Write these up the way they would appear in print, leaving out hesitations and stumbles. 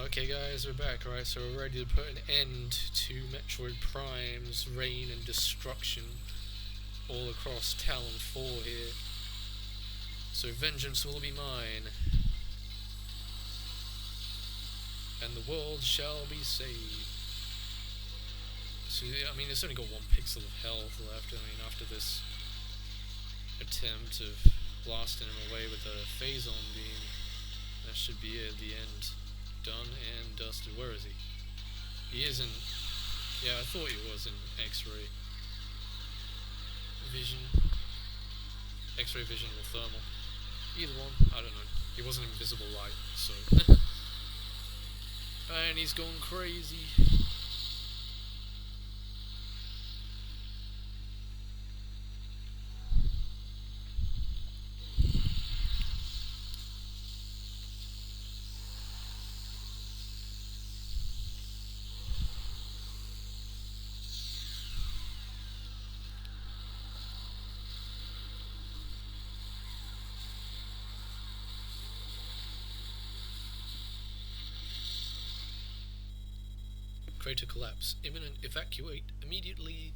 Okay guys, we're back, right? So we're ready to put an end to Metroid Prime's reign and destruction all across Tallon IV here. So vengeance will be mine, and the world shall be saved. So, I mean, it's only got 1 pixel of health left. I mean, after this attempt of blasting him away with a phazon beam, that should be it, the end. Done and dusted. Where is he? He isn't. Yeah, I thought he was in X-ray vision. X-ray vision or thermal. Either one, I don't know. He wasn't invisible light, so. And he's gone crazy. Crater collapse. Imminent. Evacuate immediately.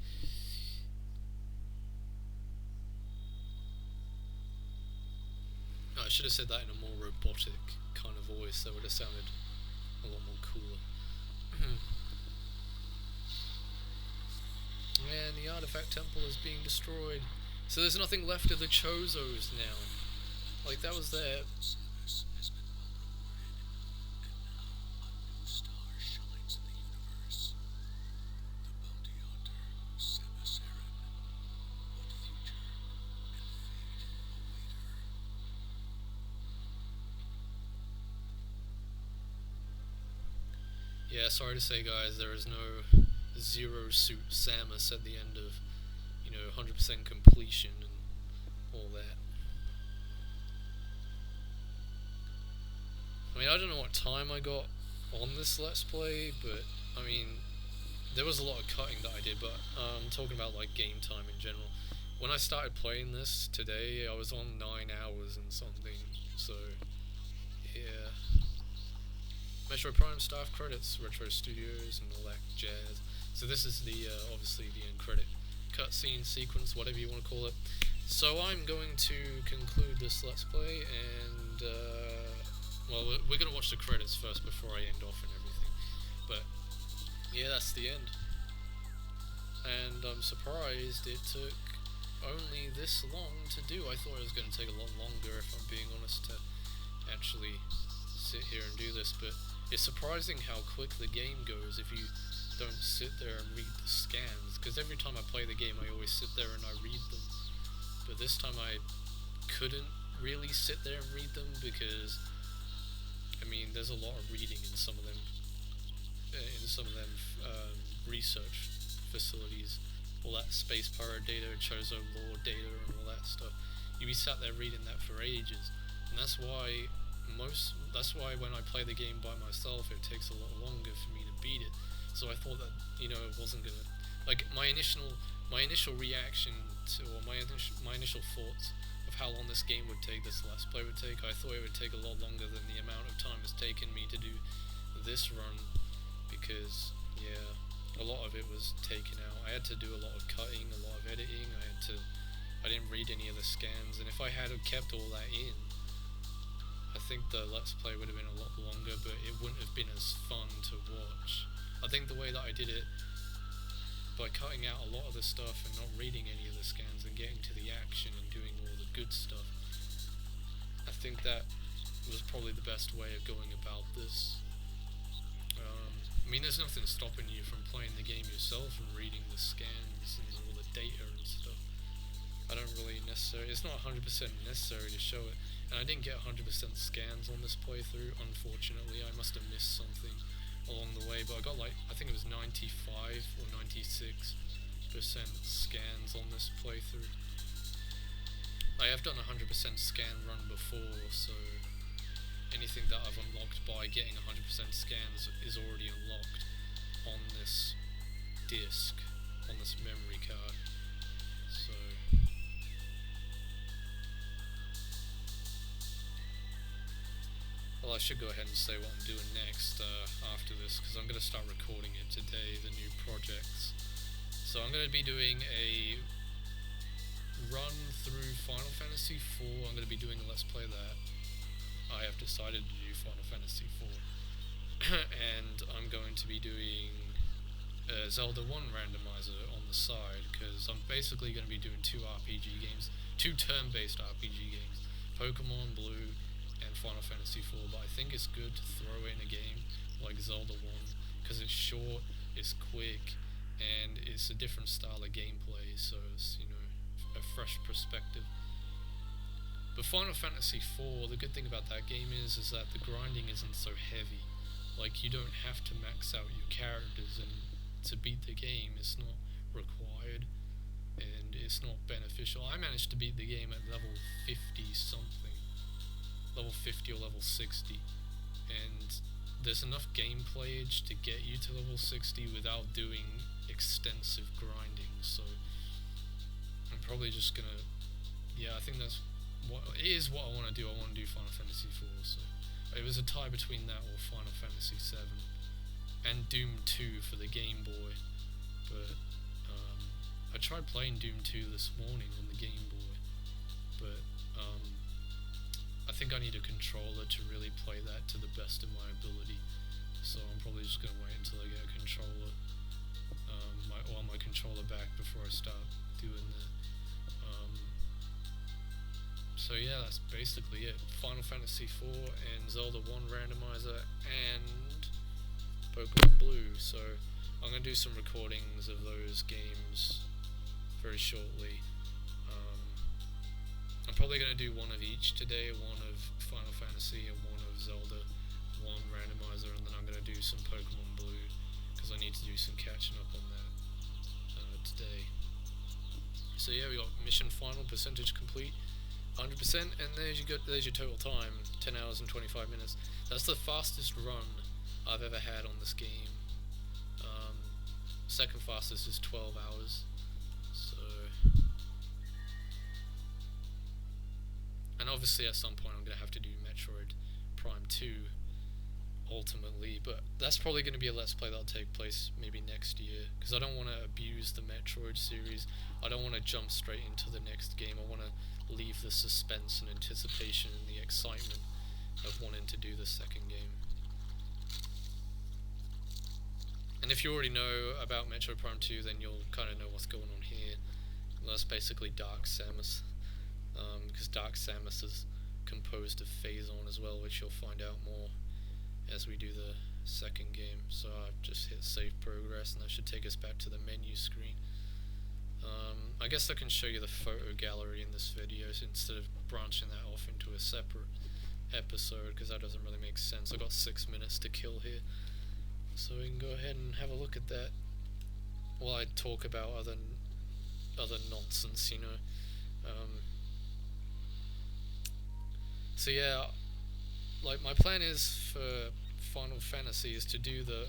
Oh, I should have said that in a more robotic kind of voice. That would have sounded a lot more cooler. And the artifact temple is being destroyed. So there's nothing left of the Chozos now. Like, that was their... Samus has been located, and now a new star shines in the universe. The bounty hunter, Samus Aran. What future and fate await her? Yeah, sorry to say guys, there is no Zero Suit Samus at the end of, 100% completion and all that. I mean, I don't know what time I got on this Let's Play, but, I mean, there was a lot of cutting that I did, but I'm talking about, like, game time in general. When I started playing this today, I was on 9 hours and something, so, yeah. Metroid Prime staff credits, Retro Studios, and all that jazz. So this is the, obviously, the end credit cutscene sequence, whatever you want to call it. So I'm going to conclude this Let's Play, and, well, we're going to watch the credits first before I end off and everything. But, yeah, that's the end. And I'm surprised it took only this long to do. I thought it was going to take a lot longer, if I'm being honest, to actually sit here and do this. But it's surprising how quick the game goes if you don't sit there and read the scans. Because every time I play the game, I always sit there and I read them. But this time I couldn't really sit there and read them because... I mean, there's a lot of reading in some of them, research facilities, all that space pirate data, Chozo lore data, and all that stuff. You'd be sat there reading that for ages, and that's why when I play the game by myself, it takes a lot longer for me to beat it. So I thought that it wasn't gonna, like, my initial reaction to, or my initial thoughts of how long this game would take, this Let's Play would take, I thought it would take a lot longer than the amount of time it's taken me to do this run, because, yeah, a lot of it was taken out. I had to do a lot of cutting, a lot of editing, I didn't read any of the scans, and if I had kept all that in, I think the Let's Play would have been a lot longer, but it wouldn't have been as fun to watch. I think the way that I did it, by cutting out a lot of the stuff and not reading any of the scans and getting to the action and doing all the good stuff, I think that was probably the best way of going about this. I mean, there's nothing stopping you from playing the game yourself and reading the scans and all the data and stuff. I don't really necessarily, it's not 100% necessary to show it, and I didn't get 100% scans on this playthrough, unfortunately. I must have missed something along the way, but I got, like, I think it was 95 or 96% scans on this playthrough. I have done a 100% scan run before, so anything that I've unlocked by getting 100% scans is already unlocked on this disc, on this memory card. So Well, I should go ahead and say what I'm doing next after this, because I'm going to start recording it today, the new projects. So I'm going to be doing a run through Final Fantasy IV. I'm going to be doing a Let's Play that. I have decided to do Final Fantasy IV. And I'm going to be doing Zelda 1 randomizer on the side, because I'm basically going to be doing two RPG games, two turn-based RPG games, Pokemon Blue and Final Fantasy IV, but I think it's good to throw in a game like Zelda 1, because it's short, it's quick, and it's a different style of gameplay, so it's, you know, a fresh perspective. But Final Fantasy IV, the good thing about that game is that the grinding isn't so heavy. Like, you don't have to max out your characters, and to beat the game it's not required, and it's not beneficial. I managed to beat the game at level 50 something, level 50 or level 60, and there's enough gameplay to get you to level 60 without doing extensive grinding, so I'm probably just gonna, yeah, I think that's what it is, what I want to do. I want to do Final Fantasy IV, so it was a tie between that or Final Fantasy VII and Doom 2 for the Game Boy, but I tried playing Doom 2 this morning on the Game Boy, but I think I need a controller to really play that to the best of my ability, so I'm probably just going to wait until I get a controller, my controller back before I start doing that. So yeah, that's basically it. Final Fantasy IV and Zelda 1 randomizer and Pokemon Blue. So I'm going to do some recordings of those games very shortly. I'm probably going to do one of each today, one of Final Fantasy and one of Zelda 1 randomizer, and then I'm going to do some Pokemon Blue, because I need to do some catching up on that today. So yeah, we got mission final, percentage complete, 100%, and there's your total time, 10 hours and 25 minutes. That's the fastest run I've ever had on this game. Second fastest is 12 hours. So, and obviously at some point I'm going to have to do Metroid Prime 2 ultimately, but that's probably going to be a Let's Play that'll take place maybe next year, because I don't want to abuse the Metroid series. I don't want to jump straight into the next game. I want to leave the suspense and anticipation and the excitement of wanting to do the second game. And if you already know about Metroid Prime 2, then you'll kind of know what's going on here. That's basically Dark Samus, because Dark Samus is composed of Phazon as well, which you'll find out more as we do the second game. So I've just hit save progress, and that should take us back to the menu screen. I guess I can show you the photo gallery in this video instead of branching that off into a separate episode, because that doesn't really make sense. I got 6 minutes to kill here, so we can go ahead and have a look at that while I talk about other nonsense, you know. So yeah, like, my plan is for Final Fantasy is to do the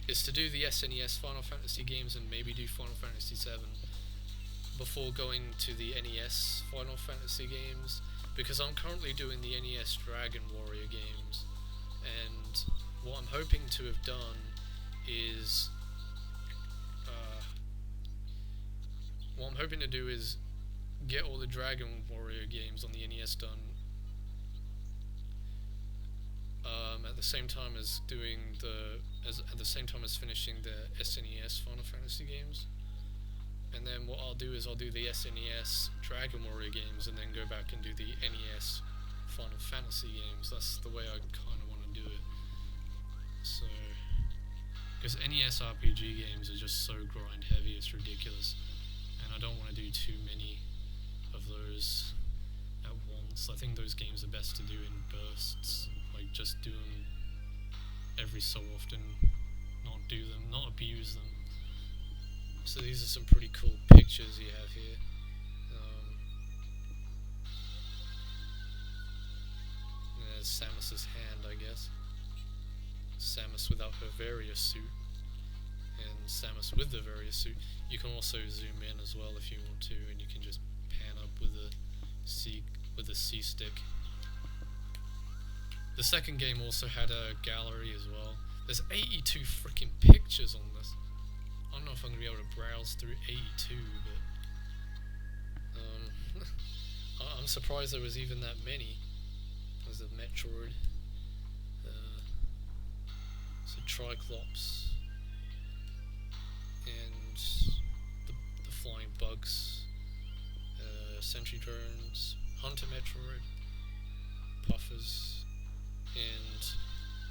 SNES Final Fantasy games and maybe do Final Fantasy VII before going to the NES Final Fantasy games, because I'm currently doing the NES Dragon Warrior games, and what I'm hoping to have done is get all the Dragon Warrior games on the NES done at the same time as finishing the SNES Final Fantasy games. And then what I'll do is I'll do the SNES Dragon Warrior games and then go back and do the NES Final Fantasy games. That's the way I kind of want to do it. So, because NES RPG games are just so grind heavy, it's ridiculous, and I don't want to do too many of those at once. I think those games are best to do in bursts, like just do them every so often, not abuse them. So these are some pretty cool pictures you have here. There's Samus's hand, I guess. Samus without her Varia suit, and Samus with the Varia suit. You can also zoom in as well if you want to, and you can just pan up with the C stick. The second game also had a gallery as well. There's 82 freaking pictures on this. I don't know if I'm gonna be able to browse through 82, but I'm surprised there was even that many. There's a Metroid, so Triclops, and the flying bugs, sentry drones, Hunter Metroid, Puffers, and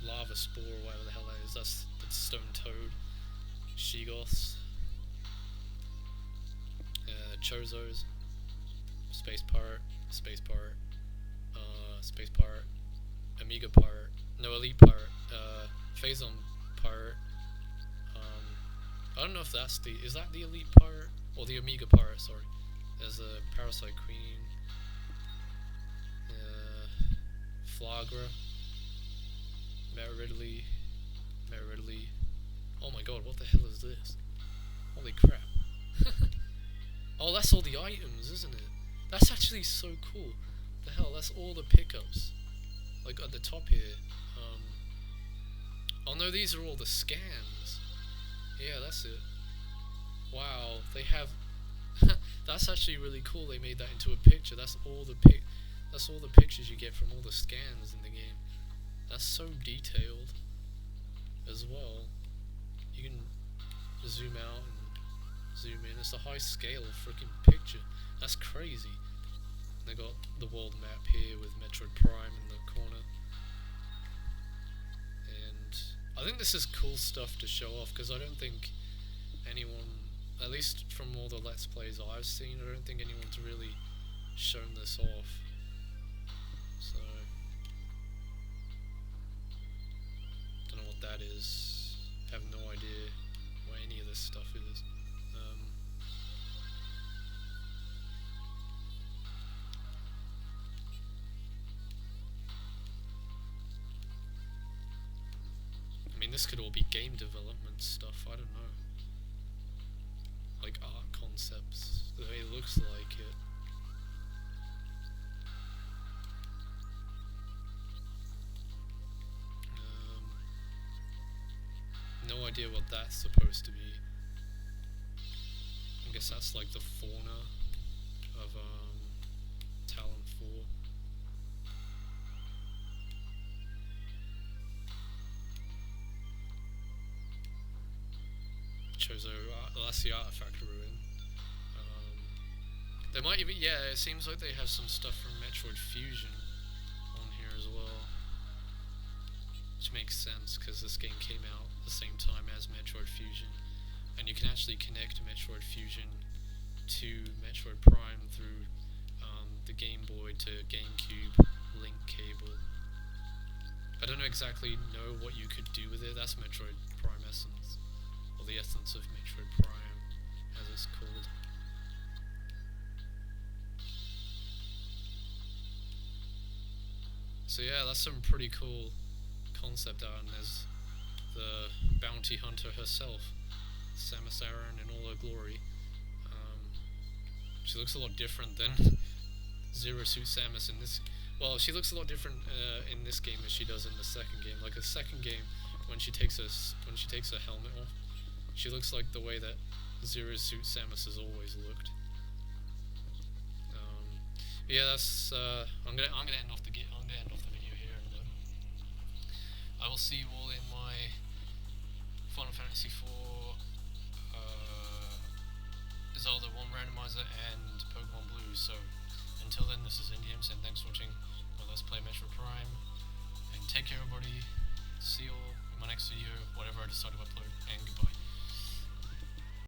Lava Spore, whatever the hell that is. That's Stone Toad, Shegoths, Chozos, Space Pirate, Space Pirate, Space Pirate, Amiga Pirate, no Elite Pirate, Phazon Pirate. I don't know if that's is that the Elite Pirate or the Amiga Pirate? Sorry. There's a Parasite Queen, Flagra, Meridly. Oh my god, what the hell is this? Holy crap. Oh, that's all the items, isn't it? That's actually so cool. The hell, that's all the pickups. Like at the top here. Oh no, these are all the scans. Yeah, that's it. Wow, they have. That's actually really cool. They made that into a picture. That's all the pictures you get from all the scans in the game. That's so detailed as well. You can zoom out and zoom in. It's a high scale freaking picture. That's crazy. They got the world map here with Metroid Prime in the corner. And I think this is cool stuff to show off, because I don't think anyone, at least from all the Let's Plays I've seen, I don't think anyone's really shown this off. So, don't know what that is. Have no idea what any of this stuff is. I mean, this could all be game development stuff, I don't know. Like art concepts, the way it looks like it. No idea what that's supposed to be. I guess that's like the fauna of Tallon IV. Chozo, that's the artifact ruin. They might even, yeah, it seems like they have some stuff from Metroid Fusion on here as well. Which makes sense, because this game came out at the same time as Metroid Fusion. And you can actually connect Metroid Fusion to Metroid Prime through the Game Boy to Gamecube link cable. I don't exactly know what you could do with it. That's Metroid Prime Essence. Or the essence of Metroid Prime, as it's called. So yeah, that's some pretty cool concept art, and there's the bounty hunter herself, Samus Aran in all her glory. She looks a lot different than Zero Suit Samus in this. Well, she looks a lot different in this game as she does in the second game. Like the second game, when she takes her helmet off, she looks like the way that Zero Suit Samus has always looked. Yeah, that's. I'm gonna end off the video here, and I will see you all in my Final Fantasy IV, Zelda 1 randomizer, and Pokemon Blue. So until then, this is Indium saying thanks for watching my Let's Play Metroid Prime, and take care, everybody. See you all in my next video, whatever I decide to upload, and goodbye.